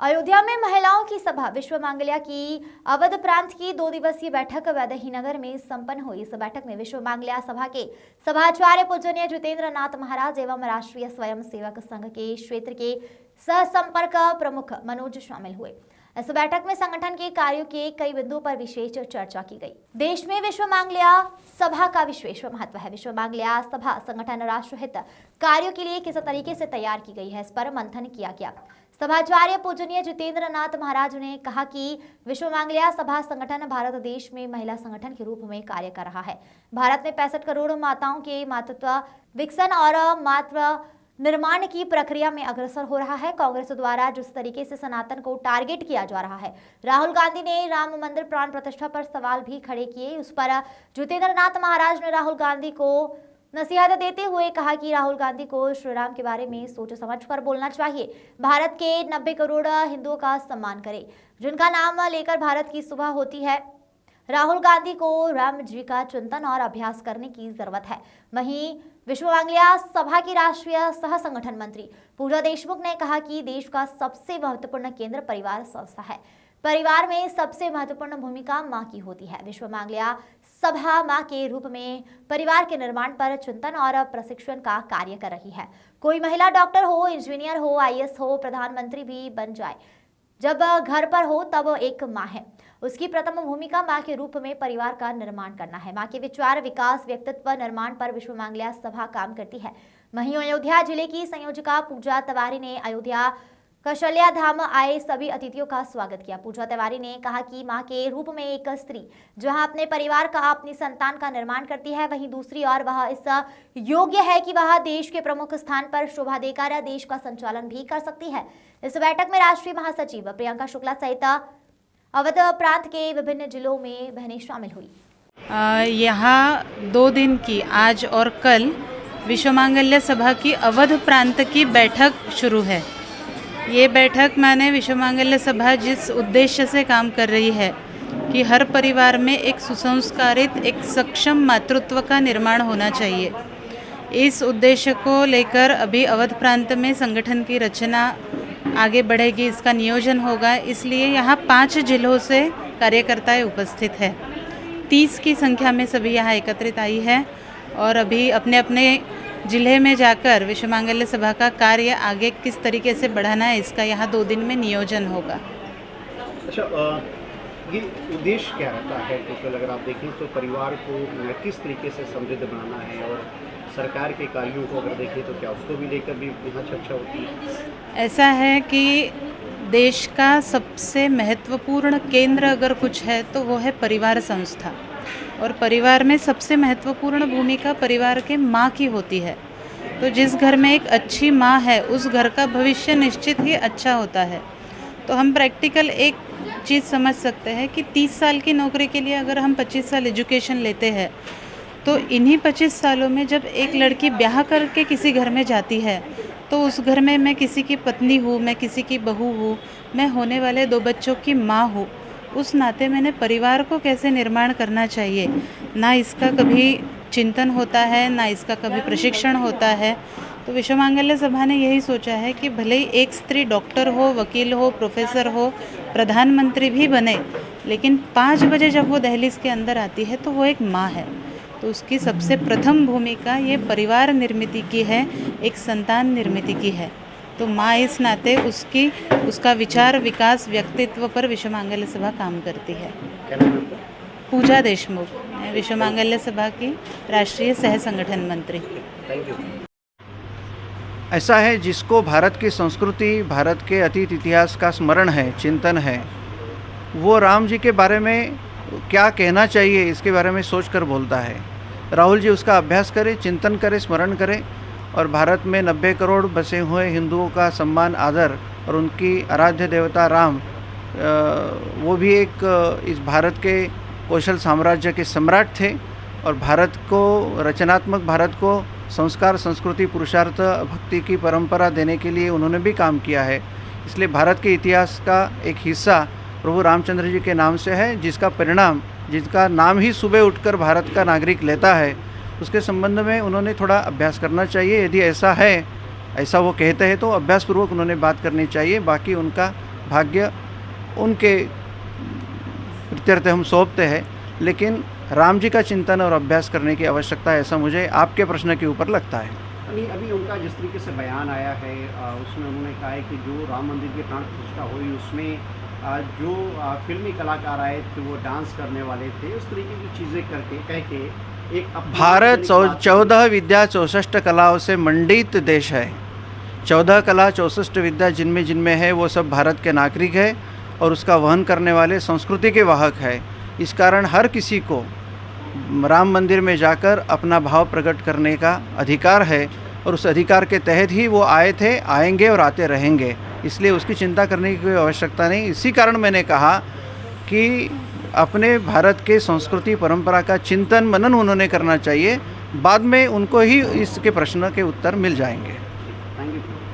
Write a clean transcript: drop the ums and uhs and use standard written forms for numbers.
अयोध्या में महिलाओं की सभा विश्व मांगल्या की अवध प्रांत की 2 दिवसीय बैठक वैदेही नगर में संपन्न हुई। इस बैठक में विश्व मांगल्या सभा के सभाचार्य पूजनीय जितेंद्र नाथ महाराज एवं राष्ट्रीय स्वयं सेवक संघ के क्षेत्र के सह संपर्क प्रमुख मनोज शामिल हुए। इस बैठक में संगठन के कार्यों के कई बिंदुओं पर विशेष चर्चा की गई। देश में विश्व मांगल्या सभा का विशेष महत्व है। विश्व मांगल्या सभा संगठन राष्ट्रहित कार्यों के लिए किस तरीके से तैयार की गई है, इस पर मंथन किया गया। सभाचार्य पूजनीय जितेंद्र नाथ महाराज ने कहा कि विश्व मांगल्या सभा संगठन भारत देश में महिला संगठन के रूप में कार्य कर रहा है। भारत में 65 करोड़ माताओं के मातृत्व विकसन और मातृ निर्माण की प्रक्रिया में अग्रसर हो रहा है। कांग्रेस द्वारा जिस तरीके से सनातन को टारगेट किया जा रहा है, राहुल गांधी ने राम मंदिर प्राण प्रतिष्ठा पर सवाल भी खड़े किए। उस पर जितेंद्र नाथ महाराज ने राहुल गांधी को नसीहत देते हुए कहा कि राहुल गांधी को श्री राम के बारे में सोच समझ कर बोलना चाहिए। भारत के 90 करोड़ हिंदुओं का सम्मान करें, जिनका नाम लेकर भारत की सुबह होती है। राहुल गांधी को राम जी का चिंतन और अभ्यास करने की जरूरत है। वहीं विश्व मांगल्या सभा की राष्ट्रीय सह संगठन मंत्री पूजा देशमुख ने कहा कि देश का सबसे महत्वपूर्ण केंद्र परिवार संस्था है। परिवार में सबसे महत्वपूर्ण भूमिका मां की होती है। विश्व मांगल्या सभा मां के रूप में परिवार के निर्माण पर चिंतन और प्रशिक्षण का कार्य कर रही है। कोई महिला डॉक्टर हो, इंजीनियर हो, आईएएस हो, प्रधानमंत्री भी बन जाए, जब घर पर हो तब एक मां है। उसकी प्रथम भूमिका मां के रूप में परिवार का निर्माण करना है। मां के विचार, विकास, व्यक्तित्व निर्माण पर विश्व मांगल्या सभा काम करती है। वहीं अयोध्या जिले की संयोजिका पूजा तिवारी ने अयोध्या कौशल्या धाम आए सभी अतिथियों का स्वागत किया। पूजा तिवारी ने कहा कि मां के रूप में एक स्त्री जहां अपने परिवार का, अपनी संतान का निर्माण करती है, वहीं दूसरी ओर वह इस योग्य है कि वह देश के प्रमुख स्थान पर शोभा देकर देश का संचालन भी कर सकती है। इस बैठक में राष्ट्रीय महासचिव प्रियंका शुक्ला सहित अवध प्रांत के विभिन्न जिलों में बहनें शामिल हुई। यहाँ 2 दिन की आज और कल विश्व मांगल्य सभा की अवध प्रांत की बैठक शुरू है। ये बैठक माने विश्व मांगल्य सभा जिस उद्देश्य से काम कर रही है कि हर परिवार में एक सुसंस्कारित, एक सक्षम मातृत्व का निर्माण होना चाहिए। इस उद्देश्य को लेकर अभी अवध प्रांत में संगठन की रचना आगे बढ़ेगी, इसका नियोजन होगा। इसलिए यहाँ 5 जिलों से कार्यकर्ताएं उपस्थित है। 30 की संख्या में सभी यहाँ एकत्रित आई है और अभी अपने अपने जिले में जाकर विश्व मांगल्य सभा का कार्य आगे किस तरीके से बढ़ाना है, इसका यहाँ 2 दिन में नियोजन होगा। अच्छा, ये उद्देश्य क्या रहता है? क्योंकि अगर आप देखें तो परिवार को किस तरीके से समृद्ध बनाना है, और सरकार के कार्यों को अगर देखें तो क्या उसको भी लेकर भी यहाँ चर्चा होती है? ऐसा है कि देश का सबसे महत्वपूर्ण केंद्र अगर कुछ है तो वो है परिवार संस्था, और परिवार में सबसे महत्वपूर्ण भूमिका परिवार के माँ की होती है। तो जिस घर में एक अच्छी माँ है उस घर का भविष्य निश्चित ही अच्छा होता है। तो हम प्रैक्टिकल एक चीज़ समझ सकते हैं कि 30 साल की नौकरी के लिए अगर हम 25 साल एजुकेशन लेते हैं तो इन्हीं 25 सालों में जब एक लड़की ब्याह करके किसी घर में जाती है तो उस घर में मैं किसी की पत्नी हूँ, मैं किसी की बहू हूँ, मैं होने वाले 2 बच्चों की माँ हूँ। उस नाते मैंने परिवार को कैसे निर्माण करना चाहिए, ना इसका कभी चिंतन होता है, ना इसका कभी प्रशिक्षण होता है। तो विश्व मांगल्य सभा ने यही सोचा है कि भले ही एक स्त्री डॉक्टर हो, वकील हो, प्रोफेसर हो, प्रधानमंत्री भी बने, लेकिन 5 बजे जब वो दहलीज के अंदर आती है तो वो एक माँ है। तो उसकी सबसे प्रथम भूमिका ये परिवार निर्मिति की है, एक संतान निर्मिति की है। तो माँ इस नाते उसका विचार, विकास, व्यक्तित्व पर विश्व मांगल्य सभा काम करती है। पूजा देशमुख, विश्व मांगल्य सभा की राष्ट्रीय सह संगठन मंत्री। Thank you. ऐसा है जिसको भारत की संस्कृति, भारत के अतीत इतिहास का स्मरण है, चिंतन है, वो राम जी के बारे में क्या कहना चाहिए इसके बारे में सोचकर बोलता है। राहुल जी उसका अभ्यास करें, चिंतन करें, स्मरण करें, और भारत में 90 करोड़ बसे हुए हिंदुओं का सम्मान, आदर, और उनकी आराध्य देवता राम, वो भी एक इस भारत के कौशल साम्राज्य के सम्राट थे, और भारत को, रचनात्मक भारत को संस्कार, संस्कृति, पुरुषार्थ, भक्ति की परंपरा देने के लिए उन्होंने भी काम किया है। इसलिए भारत के इतिहास का एक हिस्सा प्रभु रामचंद्र जी के नाम से है, जिसका परिणाम, जिसका नाम ही सुबह उठकर भारत का नागरिक लेता है, उसके संबंध में उन्होंने थोड़ा अभ्यास करना चाहिए। यदि ऐसा है, ऐसा वो कहते हैं, तो अभ्यासपूर्वक उन्होंने बात करनी चाहिए। बाकी उनका भाग्य उनके प्रत्यर्थ हम सौंपते हैं, लेकिन राम जी का चिंतन और अभ्यास करने की आवश्यकता है, ऐसा मुझे आपके प्रश्न के ऊपर लगता है। अभी उनका जिस तरीके से बयान आया है उसमें उन्होंने कहा है कि जो राम मंदिर की प्राण प्रतिष्ठा हुई उसमें जो फिल्मी कलाकार आए थे वो डांस करने वाले थे, उस तरीके की चीज़ें करके कह के एक भारत 14 विद्या 64 कलाओं से मंडित देश है। 14 कला 64 विद्या जिनमें जिनमें है वो सब भारत के नागरिक है और उसका वहन करने वाले संस्कृति के वाहक है। इस कारण हर किसी को राम मंदिर में जाकर अपना भाव प्रकट करने का अधिकार है और उस अधिकार के तहत ही वो आए थे, आएंगे और आते रहेंगे, इसलिए उसकी चिंता करने की कोई आवश्यकता नहीं। इसी कारण मैंने कहा कि अपने भारत के संस्कृति परंपरा का चिंतन मनन उन्होंने करना चाहिए, बाद में उनको ही इसके प्रश्न के उत्तर मिल जाएंगे।